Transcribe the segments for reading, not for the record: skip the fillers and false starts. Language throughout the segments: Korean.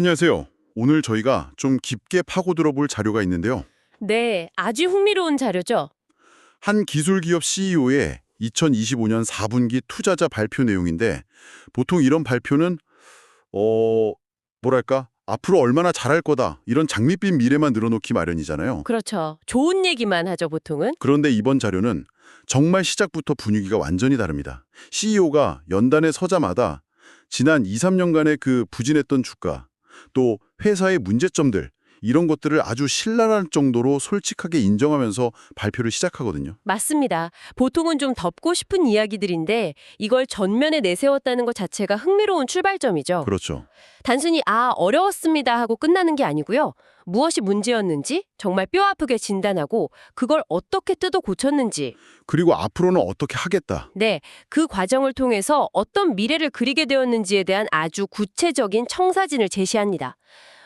안녕하세요. 오늘 저희가 좀 깊게 파고들어 볼 자료가 있는데요. 네, 아주 흥미로운 자료죠. 한 기술기업 CEO의 2025년 4분기 투자자 발표 내용인데 보통 이런 발표는 뭐랄까? 앞으로 얼마나 잘할 거다. 이런 장밋빛 미래만 늘어놓기 마련이잖아요. 그렇죠. 좋은 얘기만 하죠, 보통은. 그런데 이번 자료는 정말 시작부터 분위기가 완전히 다릅니다. CEO가 연단에 서자마다 지난 2, 3년간의 그 부진했던 주가, 또 회사의 문제점들, 이런 것들을 아주 신랄할 정도로 솔직하게 인정하면서 발표를 시작하거든요. 맞습니다. 보통은 좀 덮고 싶은 이야기들인데 이걸 전면에 내세웠다는 것 자체가 흥미로운 출발점이죠. 그렇죠. 단순히 어려웠습니다 하고 끝나는 게 아니고요. 무엇이 문제였는지 정말 뼈 아프게 진단하고 그걸 어떻게 뜯어 고쳤는지, 그리고 앞으로는 어떻게 하겠다. 네, 그 과정을 통해서 어떤 미래를 그리게 되었는지에 대한 아주 구체적인 청사진을 제시합니다.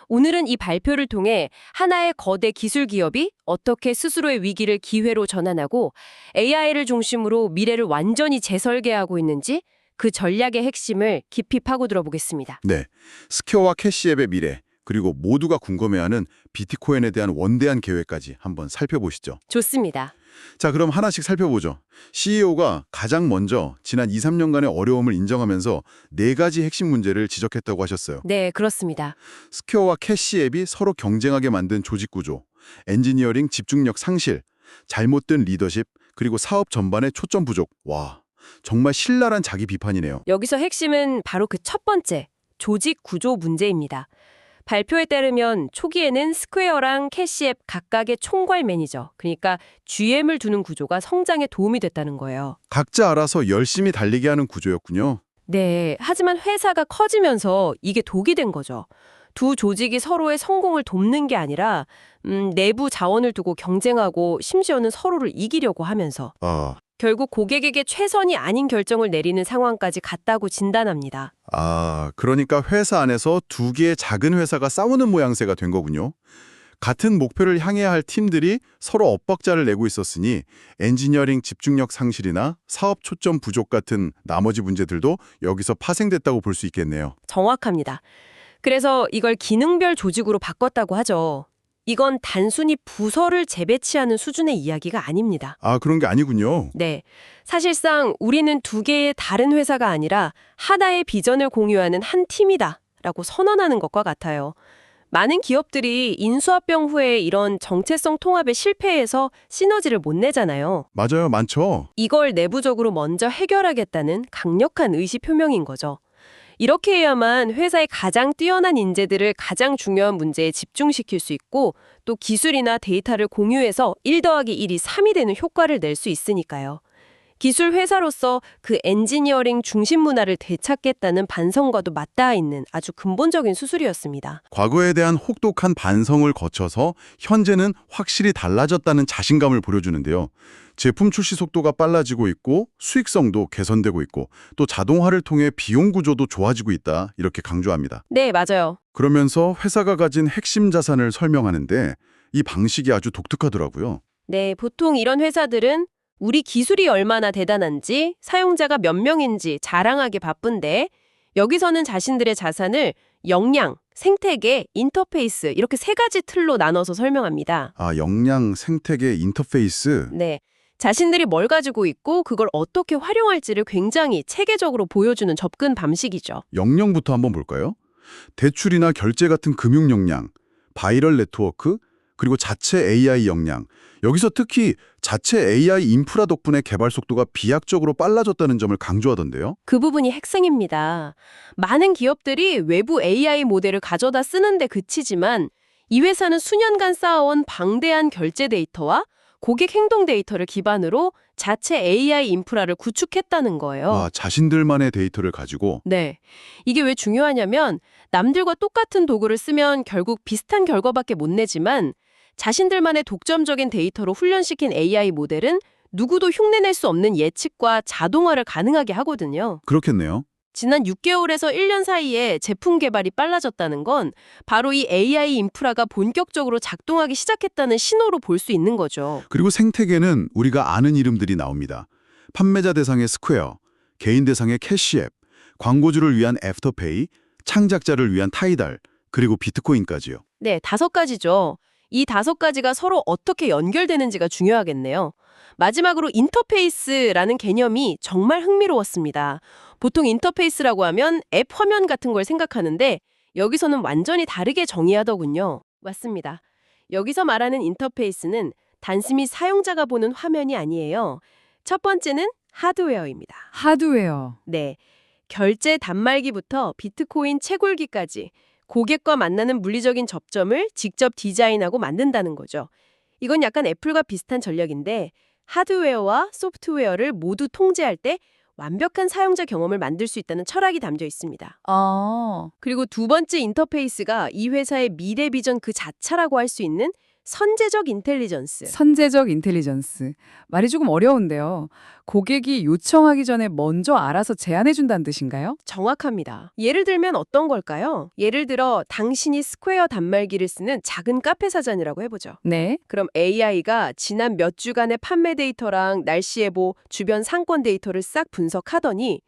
오늘은 이 발표를 통해 하나의 거대 기술 기업이 어떻게 스스로의 위기를 기회로 전환하고 AI를 중심으로 미래를 완전히 재설계하고 있는지 그 전략의 핵심을 깊이 파고들어 보겠습니다. 네. 스퀘어와 캐시앱의 미래, 그리고 모두가 궁금해하는 비트코인에 대한 원대한 계획까지 한번 살펴보시죠. 좋습니다. 자, 그럼 하나씩 살펴보죠. CEO가 가장 먼저 지난 2, 3년간의 어려움을 인정하면서 네 가지 핵심 문제를 지적했다고 하셨어요. 네, 그렇습니다. 스퀘어와 캐시앱이 서로 경쟁하게 만든 조직 구조, 엔지니어링 집중력 상실, 잘못된 리더십, 그리고 사업 전반의 초점 부족. 와, 정말 신랄한 자기 비판이네요. 여기서 핵심은 바로 그 첫 번째, 조직 구조 문제입니다. 발표에 따르면 초기에는 스퀘어랑 캐시앱 각각의 총괄 매니저, 그러니까 GM을 두는 구조가 성장에 도움이 됐다는 거예요. 각자 알아서 열심히 달리게 하는 구조였군요. 네, 하지만 회사가 커지면서 이게 독이 된 거죠. 두 조직이 서로의 성공을 돕는 게 아니라 내부 자원을 두고 경쟁하고 심지어는 서로를 이기려고 하면서 아, 결국 고객에게 최선이 아닌 결정을 내리는 상황까지 갔다고 진단합니다. 그러니까 회사 안에서 두 개의 작은 회사가 싸우는 모양새가 된 거군요. 같은 목표를 향해야 할 팀들이 서로 엇박자를 내고 있었으니 엔지니어링 집중력 상실이나 사업 초점 부족 같은 나머지 문제들도 여기서 파생됐다고 볼 수 있겠네요. 정확합니다. 그래서 이걸 기능별 조직으로 바꿨다고 하죠. 이건 단순히 부서를 재배치하는 수준의 이야기가 아닙니다. 그런 게 아니군요. 네. 사실상 우리는 두 개의 다른 회사가 아니라 하나의 비전을 공유하는 한 팀이다 라고 선언하는 것과 같아요. 많은 기업들이 인수합병 후에 이런 정체성 통합에 실패해서 시너지를 못 내잖아요. 맞아요, 많죠. 이걸 내부적으로 먼저 해결하겠다는 강력한 의지 표명인 거죠. 이렇게 해야만 회사의 가장 뛰어난 인재들을 가장 중요한 문제에 집중시킬 수 있고 또 기술이나 데이터를 공유해서 1 더하기 1이 3이 되는 효과를 낼 수 있으니까요. 기술 회사로서 그 엔지니어링 중심 문화를 되찾겠다는 반성과도 맞닿아 있는 아주 근본적인 수술이었습니다. 과거에 대한 혹독한 반성을 거쳐서 현재는 확실히 달라졌다는 자신감을 보여주는데요. 제품 출시 속도가 빨라지고 있고 수익성도 개선되고 있고 또 자동화를 통해 비용 구조도 좋아지고 있다 이렇게 강조합니다. 네, 맞아요. 그러면서 회사가 가진 핵심 자산을 설명하는데 이 방식이 아주 독특하더라고요. 네, 보통 이런 회사들은 우리 기술이 얼마나 대단한지, 사용자가 몇 명인지 자랑하기 바쁜데 여기서는 자신들의 자산을 역량, 생태계, 인터페이스 이렇게 세 가지 틀로 나눠서 설명합니다. 역량, 생태계, 인터페이스. 네. 자신들이 뭘 가지고 있고 그걸 어떻게 활용할지를 굉장히 체계적으로 보여주는 접근 방식이죠. 역량부터 한번 볼까요? 대출이나 결제 같은 금융 역량, 바이럴 네트워크, 그리고 자체 AI 역량. 여기서 특히 자체 AI 인프라 덕분에 개발 속도가 비약적으로 빨라졌다는 점을 강조하던데요. 그 부분이 핵심입니다. 많은 기업들이 외부 AI 모델을 가져다 쓰는데 그치지만 이 회사는 수년간 쌓아온 방대한 결제 데이터와 고객 행동 데이터를 기반으로 자체 AI 인프라를 구축했다는 거예요. 자신들만의 데이터를 가지고. 네. 이게 왜 중요하냐면 남들과 똑같은 도구를 쓰면 결국 비슷한 결과밖에 못 내지만 자신들만의 독점적인 데이터로 훈련시킨 AI 모델은 누구도 흉내낼 수 없는 예측과 자동화를 가능하게 하거든요. 그렇겠네요. 지난 6개월에서 1년 사이에 제품 개발이 빨라졌다는 건 바로 이 AI 인프라가 본격적으로 작동하기 시작했다는 신호로 볼 수 있는 거죠. 그리고 생태계는 우리가 아는 이름들이 나옵니다. 판매자 대상의 스퀘어, 개인 대상의 캐시앱, 광고주를 위한 애프터페이, 창작자를 위한 타이달, 그리고 비트코인까지요. 네, 5가지죠. 이 5가지가 서로 어떻게 연결되는지가 중요하겠네요. 마지막으로 인터페이스라는 개념이 정말 흥미로웠습니다. 보통 인터페이스라고 하면 앱 화면 같은 걸 생각하는데 여기서는 완전히 다르게 정의하더군요. 맞습니다. 여기서 말하는 인터페이스는 단순히 사용자가 보는 화면이 아니에요. 첫 번째는 하드웨어입니다. 하드웨어. 네, 결제 단말기부터 비트코인 채굴기까지 고객과 만나는 물리적인 접점을 직접 디자인하고 만든다는 거죠. 이건 약간 애플과 비슷한 전략인데 하드웨어와 소프트웨어를 모두 통제할 때 완벽한 사용자 경험을 만들 수 있다는 철학이 담겨 있습니다. 그리고 두 번째 인터페이스가 이 회사의 미래 비전 그 자체라고 할 수 있는 선제적 인텔리전스. 선제적 인텔리전스. 말이 조금 어려운데요. 고객이 요청하기 전에 먼저 알아서 제안해준다는 뜻인가요? 정확합니다. 예를 들면 어떤 걸까요? 예를 들어 당신이 스퀘어 단말기를 쓰는 작은 카페 사장이라고 해보죠. 네. 그럼 AI가 지난 몇 주간의 판매 데이터랑 날씨 예보, 주변 상권 데이터를 싹 분석하더니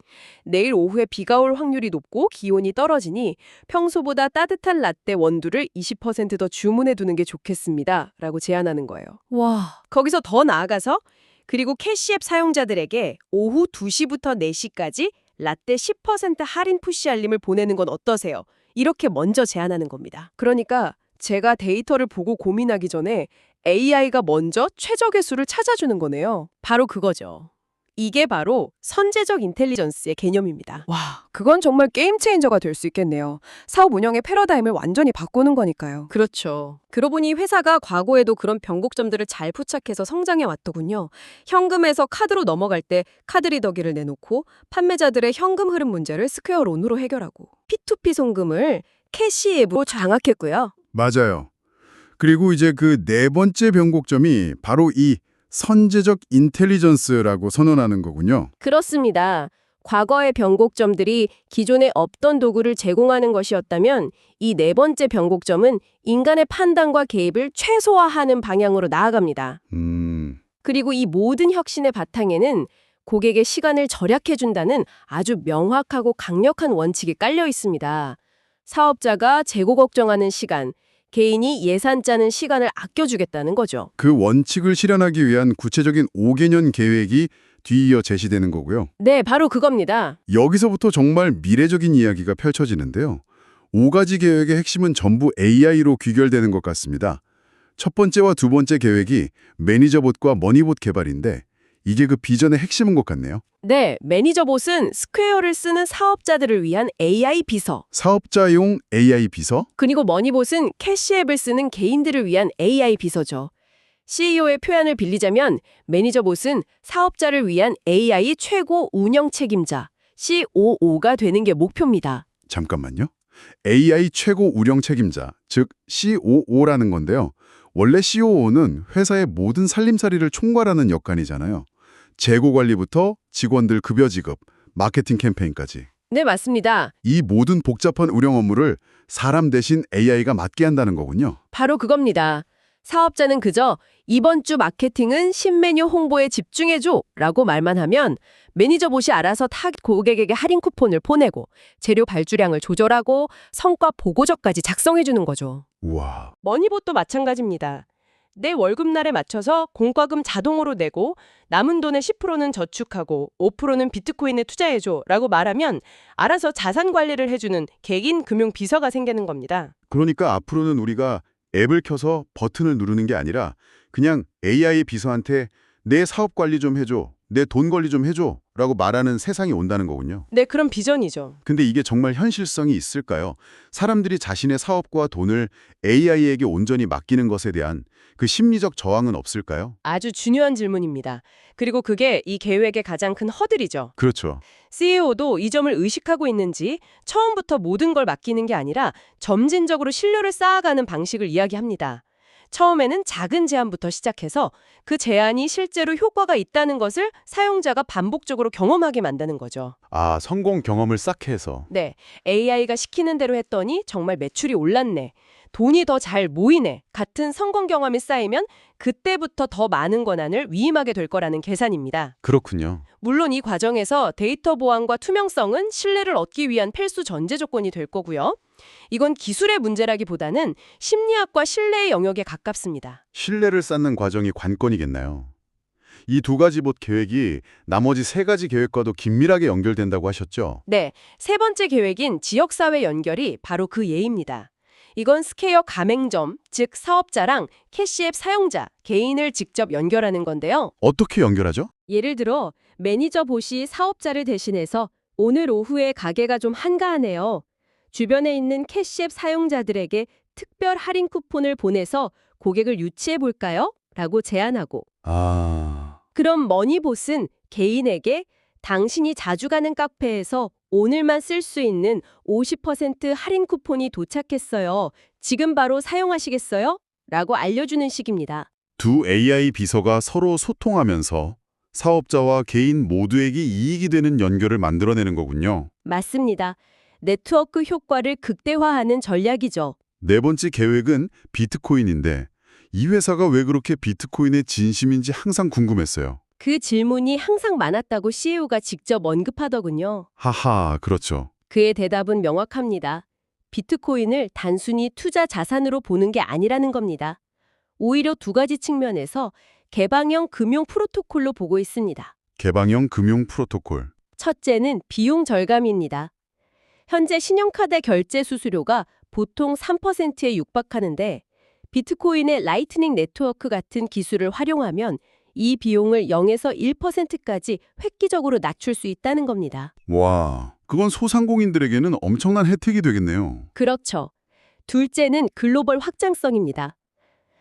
내일 오후에 비가 올 확률이 높고 기온이 떨어지니 평소보다 따뜻한 라떼 원두를 20% 더 주문해 두는 게 좋겠습니다. 라고 제안하는 거예요. 와. 거기서 더 나아가서 그리고 캐시앱 사용자들에게 오후 2시부터 4시까지 라떼 10% 할인 푸시 알림을 보내는 건 어떠세요? 이렇게 먼저 제안하는 겁니다. 그러니까 제가 데이터를 보고 고민하기 전에 AI가 먼저 최적의 수를 찾아주는 거네요. 바로 그거죠. 이게 바로 선제적 인텔리전스의 개념입니다. 와, 그건 정말 게임 체인저가 될 수 있겠네요. 사업 운영의 패러다임을 완전히 바꾸는 거니까요. 그렇죠. 그러고 보니 회사가 과거에도 그런 변곡점들을 잘 포착해서 성장해 왔더군요. 현금에서 카드로 넘어갈 때 카드 리더기를 내놓고 판매자들의 현금 흐름 문제를 스퀘어 론으로 해결하고 P2P 송금을 캐시 앱으로 장악했고요. 맞아요. 그리고 이제 그 네 번째 변곡점이 바로 이 선제적 인텔리전스라고 선언하는 거군요. 그렇습니다. 과거의 변곡점들이 기존에 없던 도구를 제공하는 것이었다면 이 네 번째 변곡점은 인간의 판단과 개입을 최소화하는 방향으로 나아갑니다. 그리고 이 모든 혁신의 바탕에는 고객의 시간을 절약해준다는 아주 명확하고 강력한 원칙이 깔려 있습니다. 사업자가 재고 걱정하는 시간, 개인이 예산 짜는 시간을 아껴주겠다는 거죠. 그 원칙을 실현하기 위한 구체적인 5개년 계획이 뒤이어 제시되는 거고요. 네, 바로 그겁니다. 여기서부터 정말 미래적인 이야기가 펼쳐지는데요. 5가지 계획의 핵심은 전부 AI로 귀결되는 것 같습니다. 첫 번째와 두 번째 계획이 매니저봇과 머니봇 개발인데 이게 그 비전의 핵심인 것 같네요. 네, 매니저봇은 스퀘어를 쓰는 사업자들을 위한 AI 비서, 사업자용 AI 비서? 그리고 머니봇은 캐시앱을 쓰는 개인들을 위한 AI 비서죠. CEO의 표현을 빌리자면 매니저봇은 사업자를 위한 AI 최고 운영 책임자, COO가 되는 게 목표입니다. 잠깐만요. AI 최고 운영 책임자, 즉 COO라는 건데요. 원래 COO는 회사의 모든 살림살이를 총괄하는 역할이잖아요. 재고 관리부터 직원들 급여 지급, 마케팅 캠페인까지. 네, 맞습니다. 이 모든 복잡한 운영 업무를 사람 대신 AI가 맡게 한다는 거군요. 바로 그겁니다. 사업자는 그저 이번 주 마케팅은 신메뉴 홍보에 집중해줘 라고 말만 하면 매니저봇이 알아서 타깃 고객에게 할인 쿠폰을 보내고 재료 발주량을 조절하고 성과 보고서까지 작성해주는 거죠. 우와. 머니봇도 마찬가지입니다. 내 월급날에 맞춰서 공과금 자동으로 내고 남은 돈의 10%는 저축하고 5%는 비트코인에 투자해줘 라고 말하면 알아서 자산 관리를 해주는 개인 금융 비서가 생기는 겁니다. 그러니까 앞으로는 우리가 앱을 켜서 버튼을 누르는 게 아니라 그냥 AI 비서한테 내 사업 관리 좀 해줘, 내 돈 관리 좀 해줘 라고 말하는 세상이 온다는 거군요. 네, 그런 비전이죠. 근데 이게 정말 현실성이 있을까요? 사람들이 자신의 사업과 돈을 AI에게 온전히 맡기는 것에 대한 그 심리적 저항은 없을까요? 아주 중요한 질문입니다. 그리고 그게 이 계획의 가장 큰 허들이죠. 그렇죠. CEO도 이 점을 의식하고 있는지 처음부터 모든 걸 맡기는 게 아니라 점진적으로 신뢰를 쌓아가는 방식을 이야기합니다. 처음에는 작은 제안부터 시작해서 그 제안이 실제로 효과가 있다는 것을 사용자가 반복적으로 경험하게 만드는 거죠. 아, 성공 경험을 쌓해서. 네, AI가 시키는 대로 했더니 정말 매출이 올랐네. 돈이 더 잘 모이네. 같은 성공 경험이 쌓이면 그때부터 더 많은 권한을 위임하게 될 거라는 계산입니다. 그렇군요. 물론 이 과정에서 데이터 보안과 투명성은 신뢰를 얻기 위한 필수 전제 조건이 될 거고요. 이건 기술의 문제라기보다는 심리학과 신뢰의 영역에 가깝습니다. 신뢰를 쌓는 과정이 관건이겠나요? 이 두 가지 봇 계획이 나머지 세 가지 계획과도 긴밀하게 연결된다고 하셨죠? 네, 세 번째 계획인 지역사회 연결이 바로 그 예입니다. 이건 스퀘어 가맹점, 즉 사업자랑 캐시앱 사용자, 개인을 직접 연결하는 건데요. 어떻게 연결하죠? 예를 들어 매니저 봇이 사업자를 대신해서 오늘 오후에 가게가 좀 한가하네요. 주변에 있는 캐시앱 사용자들에게 특별 할인 쿠폰을 보내서 고객을 유치해 볼까요? 라고 제안하고 그럼 머니봇은 개인에게 당신이 자주 가는 카페에서 오늘만 쓸 수 있는 50% 할인 쿠폰이 도착했어요. 지금 바로 사용하시겠어요? 라고 알려주는 식입니다. 두 AI 비서가 서로 소통하면서 사업자와 개인 모두에게 이익이 되는 연결을 만들어내는 거군요. 맞습니다. 네트워크 효과를 극대화하는 전략이죠. 네 번째 계획은 비트코인인데 이 회사가 왜 그렇게 비트코인의 진심인지 항상 궁금했어요. 그 질문이 항상 많았다고 CEO가 직접 언급하더군요. 하하, 그렇죠. 그의 대답은 명확합니다. 비트코인을 단순히 투자 자산으로 보는 게 아니라는 겁니다. 오히려 두 가지 측면에서 개방형 금융 프로토콜로 보고 있습니다. 개방형 금융 프로토콜. 첫째는 비용 절감입니다. 현재 신용카드 결제 수수료가 보통 3%에 육박하는데 비트코인의 라이트닝 네트워크 같은 기술을 활용하면 이 비용을 0에서 1%까지 획기적으로 낮출 수 있다는 겁니다. 와, 그건 소상공인들에게는 엄청난 혜택이 되겠네요. 그렇죠. 둘째는 글로벌 확장성입니다.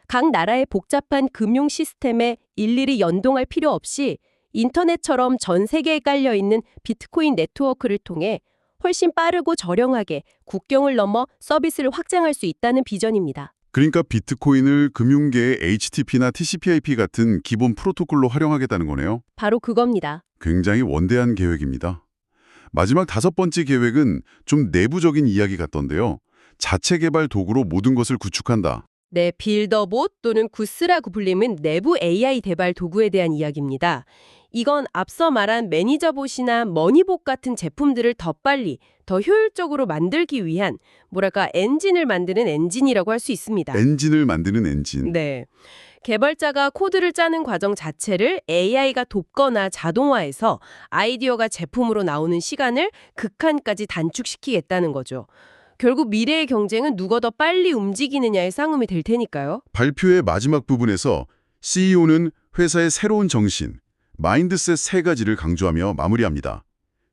각 나라의 복잡한 금융 시스템에 일일이 연동할 필요 없이 인터넷처럼 전 세계에 깔려있는 비트코인 네트워크를 통해 훨씬 빠르고 저렴하게 국경을 넘어 서비스를 확장할 수 있다는 비전입니다. 그러니까 비트코인을 금융계의 HTP나 TCP/IP 같은 기본 프로토콜로 활용하겠다는 거네요. 바로 그겁니다. 굉장히 원대한 계획입니다. 마지막 다섯 번째 계획은 좀 내부적인 이야기 같던데요. 자체 개발 도구로 모든 것을 구축한다. 네, 빌더봇 또는 구스라고 불리는 내부 AI 개발 도구에 대한 이야기입니다. 이건 앞서 말한 매니저봇이나 머니봇 같은 제품들을 더 빨리, 더 효율적으로 만들기 위한 엔진을 만드는 엔진이라고 할 수 있습니다. 엔진을 만드는 엔진. 네. 개발자가 코드를 짜는 과정 자체를 AI가 돕거나 자동화해서 아이디어가 제품으로 나오는 시간을 극한까지 단축시키겠다는 거죠. 결국 미래의 경쟁은 누가 더 빨리 움직이느냐의 싸움이 될 테니까요. 발표의 마지막 부분에서 CEO는 회사의 새로운 정신, 마인드셋 세 가지를 강조하며 마무리합니다.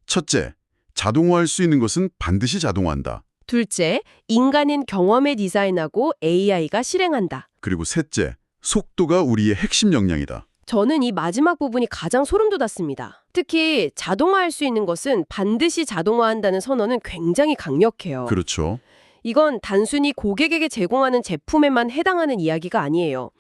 첫째, 자동화할 수 있는 것은 반드시 자동화한다. 둘째, 인간인 경험에 디자인하고 AI가 실행한다. 그리고 셋째, 속도가 우리의 핵심 역량이다. 저는 이 마지막 부분이 가장 소름 돋았습니다. 특히 자동화할 수 있는 것은 반드시 자동화한다는 선언은 굉장히 강력해요. 그렇죠. 이건 단순히 고객에게 제공하는 제품에만 해당하는 이야기가 아니에요.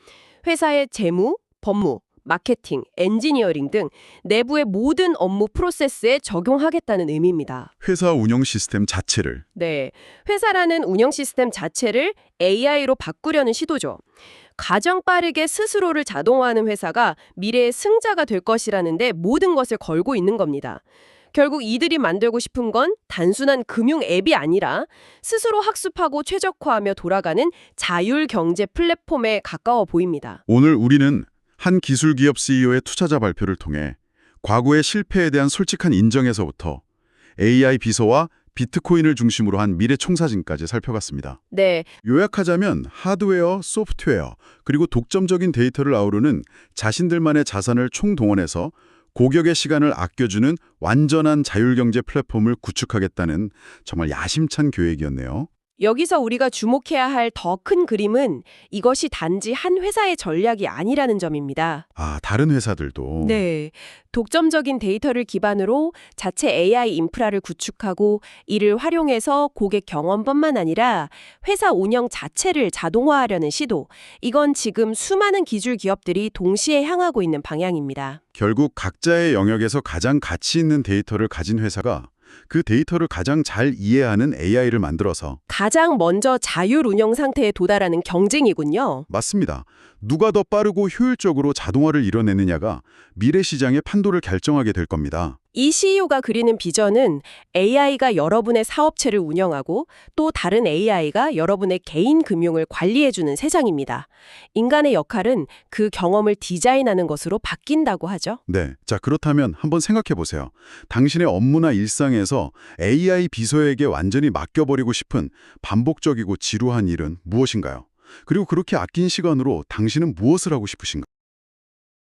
회사의 재무, 법무, 마케팅, 엔지니어링 등 내부의 모든 업무 프로세스에 적용하겠다는 의미입니다. 회사 운영 시스템 자체를. 네, 회사라는 운영 시스템 자체를 AI로 바꾸려는 시도죠. 가장 빠르게 스스로를 자동화하는 회사가 미래의 승자가 될 것이라는데 모든 것을 걸고 있는 겁니다. 결국 이들이 만들고 싶은 건 단순한 금융 앱이 아니라 스스로 학습하고 최적화하며 돌아가는 자율 경제 플랫폼에 가까워 보입니다. 오늘 우리는 한 기술기업 CEO의 투자자 발표를 통해 과거의 실패에 대한 솔직한 인정에서부터 AI 비서와 비트코인을 중심으로 한 미래 총사진까지 살펴봤습니다. 네, 요약하자면 하드웨어, 소프트웨어, 그리고 독점적인 데이터를 아우르는 자신들만의 자산을 총동원해서 고객의 시간을 아껴주는 완전한 자율경제 플랫폼을 구축하겠다는 정말 야심찬 계획이었네요. 여기서 우리가 주목해야 할 더 큰 그림은 이것이 단지 한 회사의 전략이 아니라는 점입니다. 아, 다른 회사들도. 네, 독점적인 데이터를 기반으로 자체 AI 인프라를 구축하고 이를 활용해서 고객 경험뿐만 아니라 회사 운영 자체를 자동화하려는 시도. 이건 지금 수많은 기술 기업들이 동시에 향하고 있는 방향입니다. 결국 각자의 영역에서 가장 가치 있는 데이터를 가진 회사가 그 데이터를 가장 잘 이해하는 AI를 만들어서 가장 먼저 자율 운영 상태에 도달하는 경쟁이군요. 맞습니다. 누가 더 빠르고 효율적으로 자동화를 이뤄내느냐가 미래 시장의 판도를 결정하게 될 겁니다. 이 CEO가 그리는 비전은 AI가 여러분의 사업체를 운영하고 또 다른 AI가 여러분의 개인 금융을 관리해주는 세상입니다. 인간의 역할은 그 경험을 디자인하는 것으로 바뀐다고 하죠. 네. 자, 그렇다면 한번 생각해 보세요. 당신의 업무나 일상에서 AI 비서에게 완전히 맡겨버리고 싶은 반복적이고 지루한 일은 무엇인가요? 그리고 그렇게 아낀 시간으로 당신은 무엇을 하고 싶으신가요?